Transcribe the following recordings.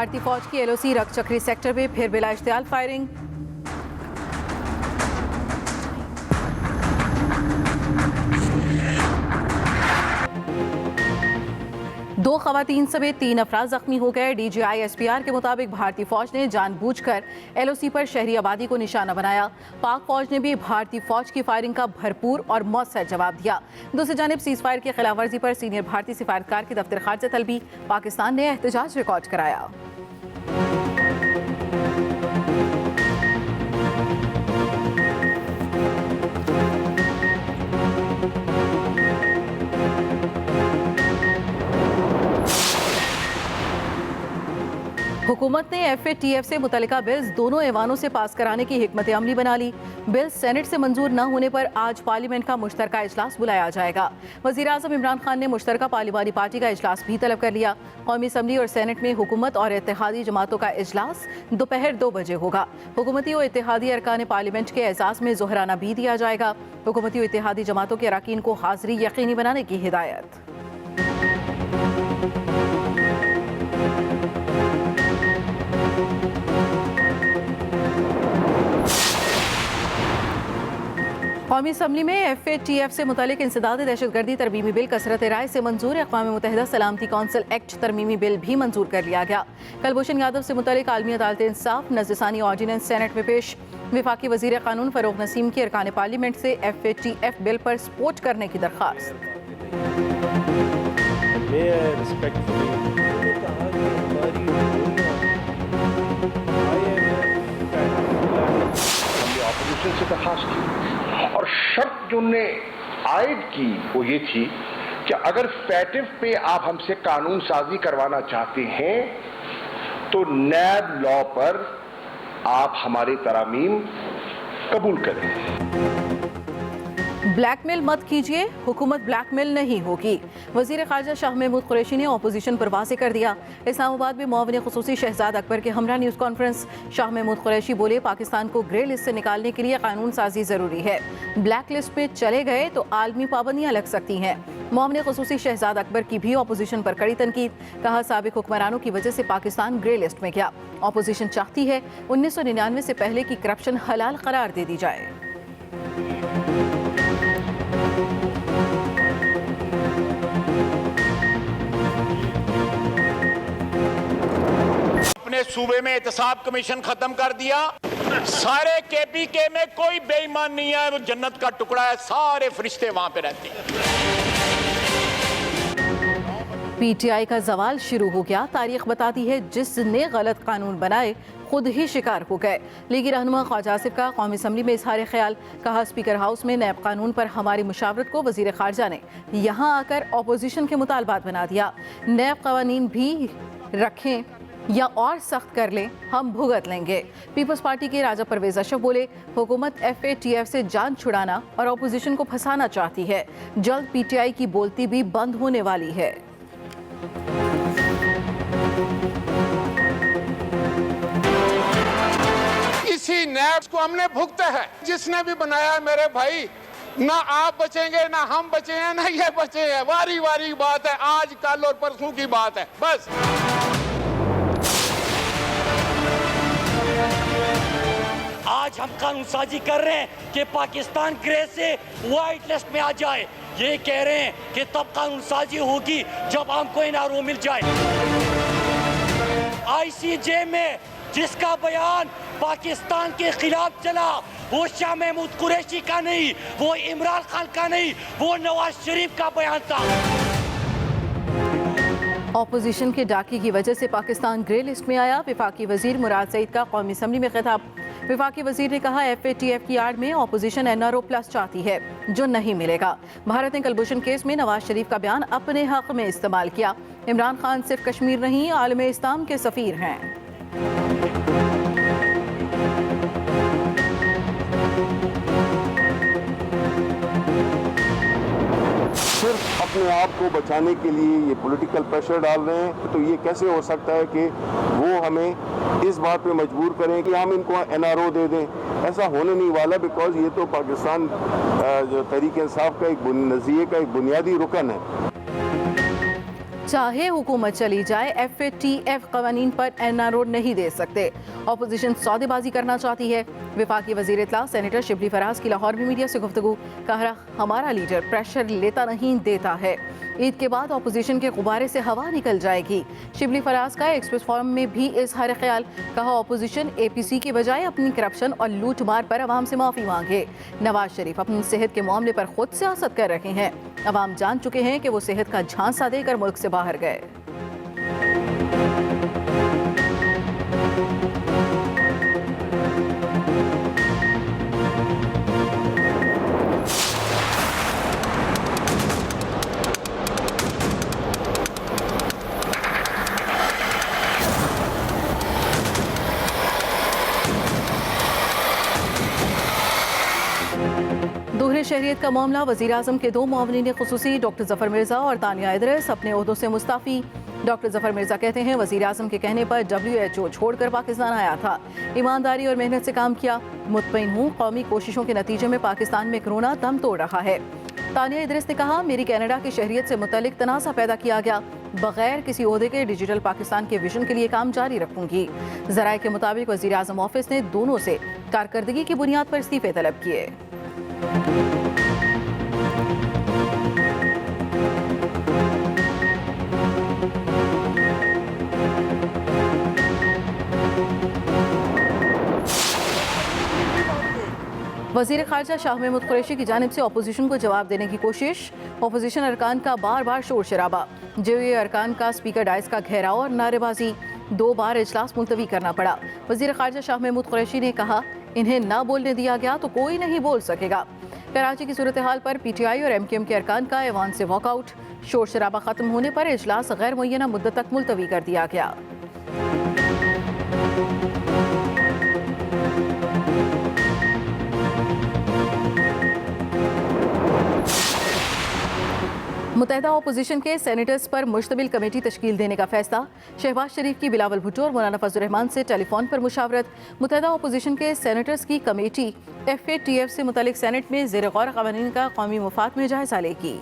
भारतीय फौज की LOC रक्चक्री सेक्टर में फिर बिला इश्तियाल फायरिंग। दो खवातीन समेत 3 अफराद जख्मी हो गए। DGI SPR के मुताबिक भारतीय फौज ने जानबूझकर LOC पर शहरी आबादी को निशाना बनाया। पाक फौज ने भी भारतीय फौज की फायरिंग का भरपूर और मौसर जवाब दिया। दूसरी जानिब सीज फायर की खिलाफ वर्जी पर सीनियर भारतीय सिफारतकार के दफ्तर खारजा तलबी पाकिस्तान ने एहतजाज रिकॉर्ड कराया। हुकूमत ने FATF से मुतल्लिका बिल्स दोनों ऐवानों से पास कराने की हिकमत अमली बना ली। बिल सेनेट से मंजूर न होने पर आज पार्लियामेंट का मुश्तरका इजलास बुलाया जाएगा। वज़ीर-ए-आज़म इमरान खान ने मुश्तरका पार्लिमानी पार्टी का इजलास भी तलब कर लिया। कौमी असम्बली और सेनेट में हुकूमत और इत्तेहादी जमातों का इजलास दोपहर 2 बजे होगा। हुकूमती और इत्तेहादी अरकान पार्लियामेंट के एजाज़ में ज़ोहराना भी दिया जाएगा। हुकूमती और इत्तेहादी जमातों के अरकान को हाज़िरी यकीनी बनाने की हिदायत। कौमी असम्बली में FATF से मुतालिक इंसदाद दहशतगर्दी तरमीमी बिल कसरत राय से मंजूर। अक़वाम मुत्तहिदा सलामती कौंसिल एक्ट तरमीमी बिल भी मंजूर कर लिया गया। कुलभूषण यादव से मुतालिक आलमी अदालत इंसाफ नज़रसानी ऑर्डिनेंस सेनेट में पेश। वफाकी वज़ीर कानून फ़रोग़ नसीम की अरकान पार्लियामेंट से FATF बिल पर सपोर्ट करने की दरख्वास्त। से दरखास्त की और शर्त जो उनने आयद की वो ये थी कि अगर फैटिव पे आप हमसे कानून साजी करवाना चाहते हैं तो नैब लॉ पर आप हमारे तरामीम कबूल करें। ब्लैकमेल मत कीजिए, हुकूमत ब्लैकमेल नहीं होगी। वज़ीर ख़ारजा शाह महमूद कुरैशी ने अपोजिशन पर वाज़ेह कर दिया। इस्लामाबाद में मुआविन ख़ुसूसी शहजाद अकबर के हमरा न्यूज़ कॉन्फ्रेंस। शाह महमूद कुरैशी बोले, पाकिस्तान को ग्रे लिस्ट से निकालने के लिए कानून साजी ज़रूरी है। ब्लैक लिस्ट में चले गए तो आलमी पाबंदियाँ लग सकती हैं। मुआविन ख़ुसूसी शहजाद अकबर की भी अपोजिशन पर कड़ी तनकीद। कहा, साबिक हुक्मरानों की वजह से पाकिस्तान ग्रे लिस्ट में गया। अपोजिशन चाहती है 1999 से पहले की करप्शन हलाल करार दे दी जाए। अपने सूबे में एहतसाब कमीशन खत्म कर दिया। सारे KPK में कोई बेईमान नहीं है, वो जन्नत का टुकड़ा है, सारे फरिश्ते वहां पे रहते हैं। PTI का जवाल शुरू हो गया। तारीख बताती है जिसने गलत कानून बनाए खुद ही शिकार हो गए। लीगी रहनुमा ख्वाजा आसिफ का कौमी असम्बली में इजहार ख्याल। कहा, स्पीकर हाउस में नैब कानून पर हमारी मुशावरत को वजीर खारजा ने यहाँ आकर अपोजिशन के मुतालबात बना दिया। नैब कवानीन भी रखें या और सख्त कर लें, हम भुगत लेंगे। पीपल्स पार्टी के राजा परवेज अशरफ बोले, हुकूमत FATF से जान छुड़ाना और अपोजिशन को फंसाना चाहती है। जल्द PTI की बोलती भी बंद होने वाली है। इसी नैब को हमने भुगता है। जिसने भी बनाया है मेरे भाई, ना आप बचेंगे ना हम बचे हैं ना ये बचे हैं। वारी वारी बात है, आज कल और परसों की बात है बस। आज हम कानून साजी कर रहे हैं कि पाकिस्तान ग्रे से व्हाइट लिस्ट में आ जाए। ये कह रहे हैं कि तब कानून साजी होगी जब हमको NRO मिल जाए। ICJ में जिसका बयान पाकिस्तान के खिलाफ चला वो शाह महमूद कुरैशी का नहीं, वो इमरान खान का नहीं, वो नवाज शरीफ का बयान था। अपोजिशन के डाके की वजह से पाकिस्तान ग्रे लिस्ट में आया। वफाकी वजीर मुराद सईद का कौमी असम्बली में खिताब। वफाकी वजीर ने कहा, FATF की आड़ में अपोजिशन NRO प्लस चाहती है जो नहीं मिलेगा। भारत ने कुलभूषण केस में नवाज शरीफ का बयान अपने हक में इस्तेमाल किया। इमरान खान सिर्फ कश्मीर नहीं, आलम इस्लाम के सफीर हैं। सिर्फ अपने आप को बचाने के लिए ये पॉलिटिकल प्रेशर डाल रहे हैं, तो ये कैसे हो सकता है कि वो हमें इस बात पे मजबूर करें कि हम इनको NRO दे दें। ऐसा होने नहीं वाला, बिकॉज ये तो पाकिस्तान जो तहरीक इंसाफ का एक नज़रिए का एक बुनियादी रुकन है। चाहे हुकूमत चली जाए, FATF कवानीन पर NRO नहीं दे सकते। ऑपोजिशन सौदेबाजी करना चाहती है। विफाकी वजीर इत्तला सेनेटर शिबली फराज की लाहौर में मीडिया से गुफ्तगू, कहा हमारा लीडर प्रेशर लेता नहीं देता है। ईद के बाद ऑपोजिशन के गुब्बारे से हवा निकल जाएगी। शिबली फराज का एक्सप्रेस फोरम में भी इजहार ख्याल, कहा ऑपोजिशन APC की बजाय अपनी करप्शन और लूट मार पर अवाम से माफ़ी मांगे। नवाज शरीफ अपनी सेहत के मामले पर खुद सियासत कर रहे हैं। अवाम जान चुके हैं कि वो सेहत का झांसा देकर मुल्क से बाहर गए। दोहरे शहरियत का मामला, वज़ीर आज़म के 2 मुआवनीन खुसूसी डॉक्टर जफर मिर्जा और तानिया इदरीस अपने ओहदों से मुस्ताफ़ी। डॉक्टर जफर मिर्जा कहते हैं वज़ीर आज़म के कहने पर WHO छोड़कर पाकिस्तान आया था, ईमानदारी और मेहनत से काम किया, मुतमईन हूँ कौमी कोशिशों के नतीजे में पाकिस्तान में कोरोना दम तोड़ रहा है। तानिया इदरीस ने कहा मेरी कनाडा की शहरियत से मुतल्लिक तनाज़ा पैदा किया गया, बगैर किसी ओहदे के डिजिटल पाकिस्तान के विजन के लिए काम जारी रखूंगी। ज़राए के मुताबिक वज़ीर आज़म ऑफिस ने दोनों से कारकर्दगी की बुनियाद पर इस्तीफे तलब किए। वज़ीर ख़ारजा शाह महमूद कुरैशी की जानिब से अपोजिशन को जवाब देने की कोशिश, अपोजिशन अरकान का बार बार शोर शराबा, JOA अरकान का स्पीकर डाइस का घेराव और नारेबाजी, 2 बार इजलास मुलतवी करना पड़ा। वज़ीर ख़ारजा शाह महमूद कुरैशी ने कहा इन्हें ना बोलने दिया गया तो कोई नहीं बोल सकेगा। कराची की सूरत हाल पर PTI और MQM के अरकान का ऐवान से वॉकआउट, शोर शराबा खत्म होने पर इजलास गैर मुअय्यना मुद्दत तक मुलतवी कर दिया गया। मुत्तहिदा अपोजिशन के सेनेटर्स पर मुश्तमिल कमेटी तश्कील देने का फैसला, शहबाज शरीफ की बिलावल भुट्टो और मौलाना फजल रहमान से टेलीफोन पर मुशावरत। मुत्तहिदा अपोजिशन के सेनेटर्स की कमेटी FATF से मुतल्लिक सेनेट में ज़ेर गौर क़वानीन का कौमी मुफाद में जायज़ा लेगी।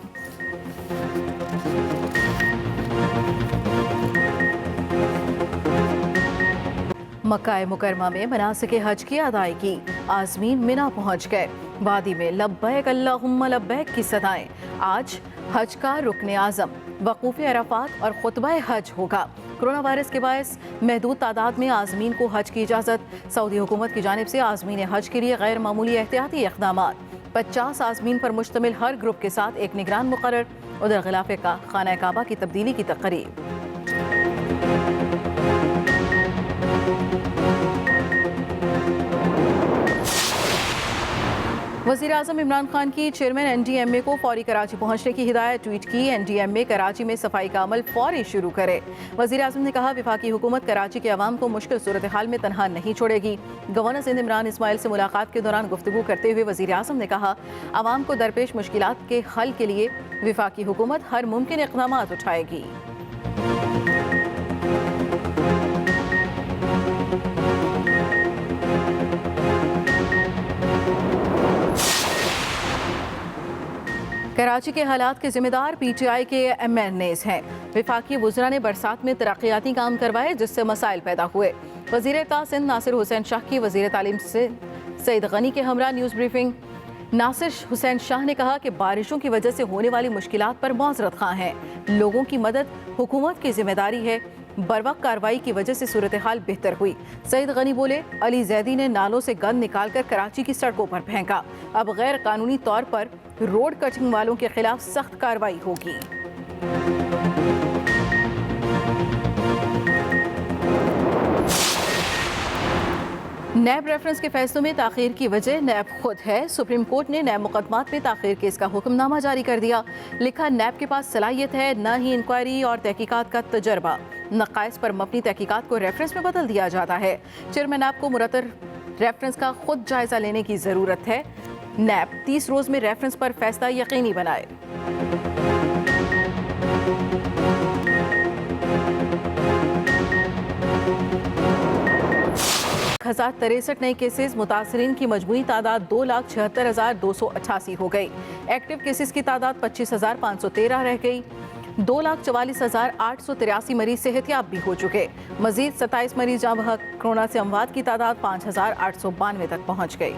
मक्का मुकरमा में मनासिक हज की अदायगी, आज़मीन मिना पहुँच गए। वादी में लब्बैक अल्लाहुम्मा लब्बैक की सदाएं। आज हज का रुकन आज़म, वक़ूफ़ अरफ़ात और खुतबा हज होगा। कोरोना वायरस के बायस महदूद तादाद में आज़मीन को हज की इजाज़त, सऊदी हुकूमत की जानिब से आज़मीन हज के लिए गैर मामूली एहतियाती इक़दामात। 50 आज़मीन पर मुश्तमिल हर ग्रुप के साथ एक निगरान मुक़र्रर। उधर ग़िलाफ़े का खाना काबा की तब्दीली की तक़रीब। वज़ीर आज़म इमरान खान की चेयरमैन NDMA को फौरी कराची पहुंचने की हिदायत, ट्वीट की NDMA कराची में सफाई का अमल फौरी शुरू करे। वज़ीर आज़म ने कहा विफाकी हुकूमत कराची के अवाम को मुश्किल सूरत हाल में तनहा नहीं छोड़ेगी। गवर्नर सिंध इमरान इस्माइल से मुलाकात के दौरान गुफ्तगू करते हुए वज़ीर आज़म ने कहा अवाम को दरपेश मुश्किलात के हल के लिए विफाकी हुकूमत हर मुमकिन इक़दामात उठाएगी। कराची के हालात के जिम्मेदार PTI के MNAs हैं। विफाकी वज़रा ने बरसात में तरक्याती काम करवाए जिससे मसाइल पैदा हुए। वज़ीर इत्तला सिंध नासिर हुसैन शाह की वज़ीर तालीम से सईद गनी के हमरा न्यूज़ ब्रीफिंग। नासिर हुसैन शाह ने कहा कि बारिशों की वजह से होने वाली मुश्किलात पर मौज़रत ख़्वाह हैं। लोगों की मदद हुकूमत की जिम्मेदारी है। बरवक्त कार्रवाई की वजह से सूरत हाल बेहतर हुई। सईद गनी बोले अली जैदी ने नालों से गंद निकालकर कराची की सड़कों पर फेंका। अब गैर कानूनी तौर पर रोड कटिंग वालों के खिलाफ सख्त कार्रवाई होगी। नैब रेफरेंस के फैसलों में ताखीर की वजह नैब खुद है। सुप्रीम कोर्ट ने नैब मुकदमात में ताखीर केस का हुक्मनामा जारी कर दिया। लिखा नैब के पास सलाहियत है, न ही इंक्वायरी और तहकीकात का तजर्बा। नक़ाइस पर मबनी तहकीकात को रेफरेंस में बदल दिया जाता है। चेयरमैन नैब को मुरतर रेफरेंस का खुद जायजा लेने की ज़रूरत है। नैब 30 रोज़ में रेफरेंस पर फैसला यकीनी बनाए। 1063 नए केसेस, मुतासरीन की मजमूई तादाद 2,76,288 हो गई। एक्टिव केसेस की तादाद 25,513 रह गई। 2,44,883 मरीज सेहतयाब भी हो चुके। मजीद 27 मरीज जहां बहक कोरोना से अमवात की तादाद 5,892 तक पहुंच गई।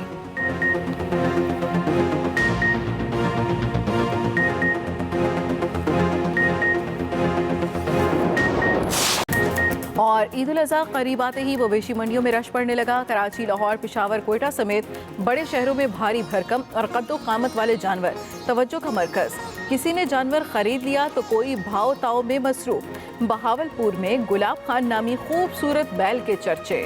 और ईद उल अज़हा करीब आते ही मवेशी मंडियों में रश पड़ने लगा। कराची, लाहौर, पेशावर, कोयटा समेत बड़े शहरों में भारी भरकम और कद्दो कामत वाले जानवर तवज्जो का मरकज। किसी ने जानवर खरीद लिया तो कोई भाव ताव में मसरूफ। बहावलपुर में गुलाब खान नामी खूबसूरत बैल के चर्चे।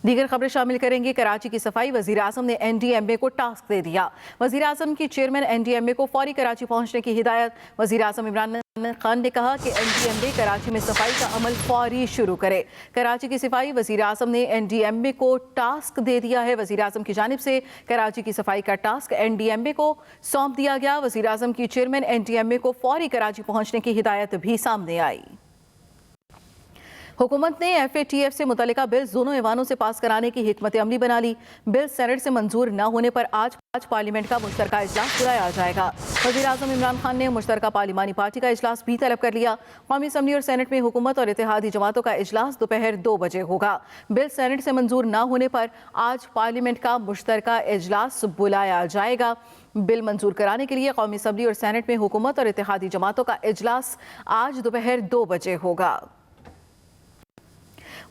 दीगर खबरें शामिल करेंगे। कराची की सफाई, वजीर आजम ने NDMA को टास्क दे दिया। वजीर आजम की चेयरमैन NDMA को फौरी कराची पहुंचने की हिदायत। वजीर आजम इमरान खान ने कहा कि NDMA कराची में सफाई का अमल फौरी शुरू करे। कराची की सफाई, वजीर आजम ने NDMA को टास्क दे दिया है। वजीर आजम की जानिब से कराची की सफाई का टास्क NDMA को सौंप दिया गया। वजीर आजम की चेयरमैन NDMA को फौरी कराची पहुंचने की हिदायत भी सामने आई। हुकूमत ने FATF से मुतल्लिका बिल दोनों ऐवानों से पास कराने की हिकमत अमली बना ली। बिल सेनेट से मंजूर न होने पर आज पार्लियामेंट का मुश्तरका इजलास बुलाया जाएगा। वज़ीर आज़म इमरान खान ने मुश्तरका पार्लिमानी पार्टी का इजलास भी तलब कर लिया। कौमी असम्बली और सेनेट में हुकूमत और इत्तेहादी जमातों का इजलास दोपहर 2 बजे होगा। बिल सेनेट से मंजूर न होने पर आज पार्लियामेंट का मुश्तरका इजलास बुलाया जाएगा। बिल मंजूर कराने के लिए कौमी असम्बली और सेनेट में हुकूमत और इत्तेहादी जमातों का इजलास आज दोपहर 2 बजे होगा।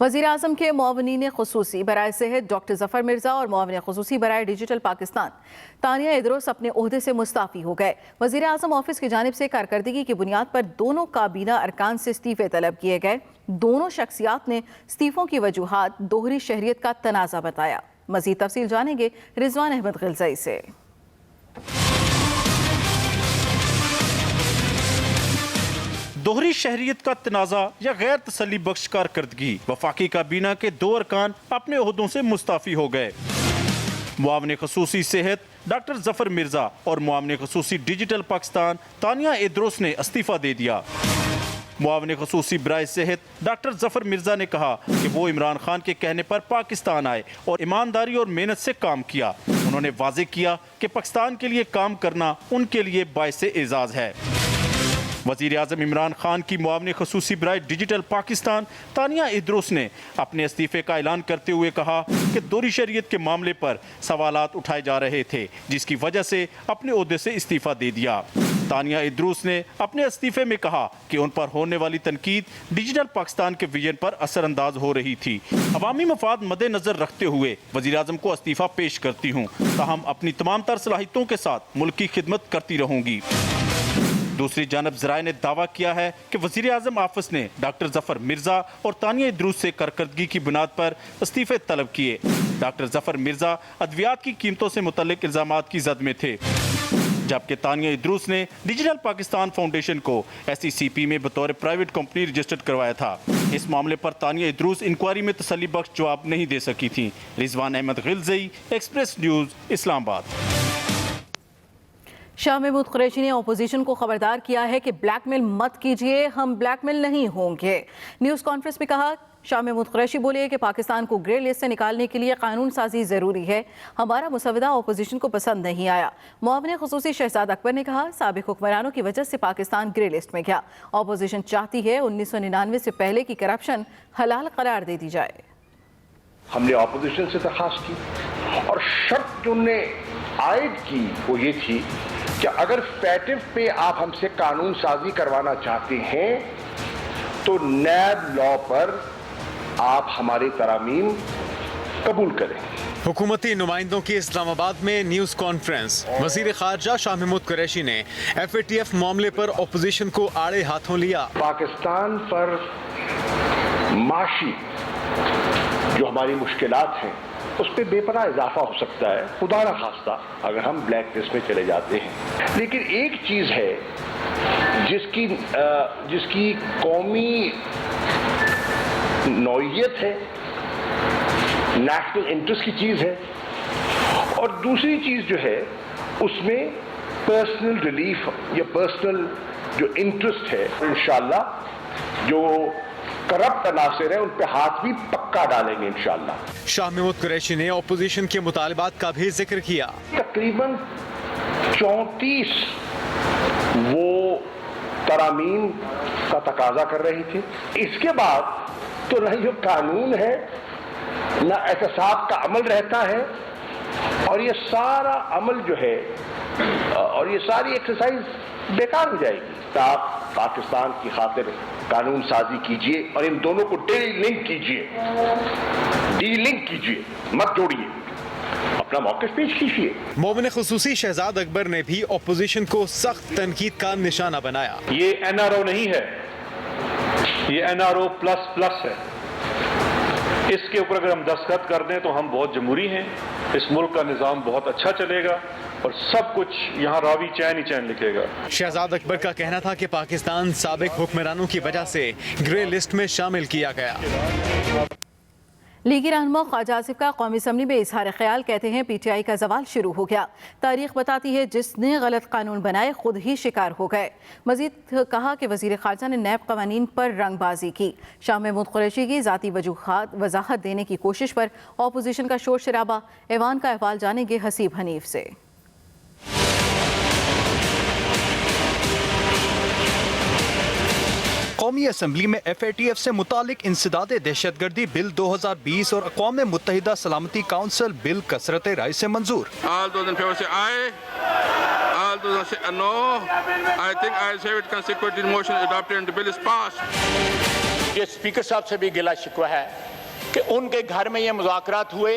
वज़ीर आज़म के मुआवनीन ख़ुसूसी बराए सेहत डॉक्टर ज़फ़र मिर्ज़ा और मुआविन ख़ुसूसी बराए डिजिटल पाकिस्तान तानिया इदरोस अपने ओहदे से मुस्ताफ़ी हो गए। वज़ीर आज़म ऑफिस की जानिब से कारकर्दगी की बुनियाद पर दोनों काबीना अरकान से इस्तीफ़े तलब किए गए। दोनों शख्सियात ने इस्तीफ़ों की वजूहात दोहरी शहरियत का तनाज़ा बताया। मज़ीद तफसील जानेंगे रिजवान अहमद गिलज़ई से। दोहरी शहरियत का तनाज़ा या गैर तसल्ली बख्श कारकर्दगी, वफाकी काबीना के 2 अरकान अपने ओहदों से मुस्ताफ़ी हो गए। मुआविन ख़ुसूसी सेहत डॉक्टर ज़फ़र मिर्ज़ा और मुआविन ख़ुसूसी डिजिटल पाकिस्तान तानिया इदरोस ने इस्तीफ़ा दे दिया। मुआविन ख़ुसूसी बराए सेहत डॉक्टर ज़फ़र मिर्ज़ा ने कहा कि वो इमरान खान के कहने पर पाकिस्तान आए और ईमानदारी और मेहनत से काम किया। उन्होंने वाज़ेह किया कि पाकिस्तान के लिए काम करना उनके लिए बाइस एज़ाज़ है। वज़ीर आज़म इमरान खान की मुआविन ख़ुसूसी बराए डिजिटल पाकिस्तान तानिया इदरोस ने अपने इस्तीफ़े का ऐलान करते हुए कहा कि दोहरी शरीयत के मामले पर सवालात उठाए जा रहे थे, जिसकी वजह से अपने ओहदे से इस्तीफ़ा दे दिया। तानिया इदरोस ने अपने इस्तीफ़े में कहा कि उन पर होने वाली तनकीद डिजिटल पाकिस्तान के विजन पर असरअंदाज हो रही थी। अवामी मफाद मद्देनज़र रखते हुए वज़ीर आज़म को इस्तीफ़ा पेश करती हूँ, ताहम अपनी तमाम तर सलाहियतों के साथ मुल्क की खिदमत करती रहूँगी। दूसरी जानब ज़राए ने दावा किया है कि वज़ीर आज़म ऑफिस ने डॉक्टर ज़फ़र मिर्ज़ा और तानिया इदरोस से कारकर्दगी की बुनियाद पर इस्तीफ़े तलब किए। डॉक्टर ज़फ़र मिर्ज़ा अद्वियात की कीमतों से मुतल्लिक इल्ज़ामात की जद में थे, जबकि तानिया इदरोस ने डिजिटल पाकिस्तान फाउंडेशन को SECP में बतौर प्राइवेट कंपनी रजिस्टर्ड करवाया था। इस मामले पर तानिया इदरोस इंक्वायरी में तसल्ली बख्श जवाब नहीं दे सकी थी। Rizwan Ahmed Gilzai, express news, Islamabad. शाह महमूद कुरैशी ने अपोजिशन को खबरदार किया है कि ब्लैकमेल मत कीजिए, हम ब्लैकमेल नहीं होंगे। न्यूज़ कॉन्फ्रेंस में कहा शाह महमूद कुरैशी बोले कि पाकिस्तान को ग्रे लिस्ट से निकालने के लिए कानून साजी ज़रूरी है। हमारा मुसवदा अपोजिशन को पसंद नहीं आया। मुआविन ख़ुसूसी शहजाद अकबर ने कहा साबिक़ हुक्मरानों की वजह से पाकिस्तान ग्रे लिस्ट में गया। अपोजिशन चाहती है 1999 से पहले की करप्शन हलाल करार दे दी जाए। हमने अपोजिशन से दरखास्त की और शर्त जो उन्होंने आयद की वो ये थी कि अगर फैटिव पे आप हमसे कानून साजी करवाना चाहते हैं तो नैब लॉ पर आप हमारी तरामीम कबूल करें। हुकूमती नुमाइंदों की इस्लामाबाद में न्यूज़ कॉन्फ्रेंस। वज़ीर ख़ारजा शाह महमूद कुरैशी ने FATF मामले पर अपोजिशन को आड़े हाथों लिया। पाकिस्तान पर माशी जो हमारी मुश्किलात हैं उस पर बेपनाह इजाफा हो सकता है, खुदा न खास्ता अगर हम ब्लैक लिस्ट में चले जाते हैं। लेकिन एक चीज़ है जिसकी कौमी नौइयत है, नेशनल इंटरेस्ट की चीज़ है, और दूसरी चीज़ जो है उसमें पर्सनल रिलीफ या पर्सनल जो इंटरेस्ट है। इंशाअल्लाह जो करप्ट अनासिर है उन पे हाथ भी पक्का डालेंगे इंशाअल्लाह। शाह महमूद कुरैशी ने ऑपोजिशन के मुतालबात का भी जिक्र किया। तकरीबन 34 वो तरामीम का तकाजा कर रही थी। इसके बाद तो न जो कानून है न एहतसाब का अमल रहता है, और ये सारा अमल जो है और ये सारी एक्सरसाइज बेकार हो जाएगी। तो आप पाकिस्तान की खातिर कानून साजी कीजिए और इन दोनों को डीलिंक कीजिए, मत जोड़िए, अपना मौक़िफ़ पेश कीजिए। मोमिन खुसूसी शहजाद अकबर ने भी ऑपोजिशन को सख्त तनकीद का निशाना बनाया। ये NRO नहीं है, ये NRO++ है। इसके ऊपर अगर हम दस्तखत कर दें तो हम बहुत जमहूरी हैं, इस मुल्क का निज़ाम बहुत अच्छा चलेगा और सब कुछ यहाँ रावी चैन ही चैन लिखेगा। शहजाद अकबर का कहना था कि पाकिस्तान साबिक हुक्मरानों की वजह से ग्रे लिस्ट में शामिल किया गया। लीगी रहनुमा ख्वाजा आसिफ का कौमी असम्बली में इजहार ख्याल, कहते हैं PTI का जवाल शुरू हो गया। तारीख बताती है जिसने गलत कानून बनाए खुद ही शिकार हो गए। मजीद कहा कि वजीर खारजा ने नैब कवानीन पर रंगबाजी की। शाह महमूद कुरैशी की ज़ाती वजूहात वजाहत देने की कोशिश पर अपोजिशन का शोर शराबा। ऐवान का अहवाल जानेंगे हसीब हनीफ से। कौमी असम्बली में FATF से मुतालिक इंसदाद दहशतगर्दी बिल 2020 और अक़वाम मुत्तहिदा सलामती काउंसिल बिल कसरत राय से मंजूर। ये स्पीकर साहब से भी गिला शिकवा है कि उनके घर में ये मुज़ाकरात हुए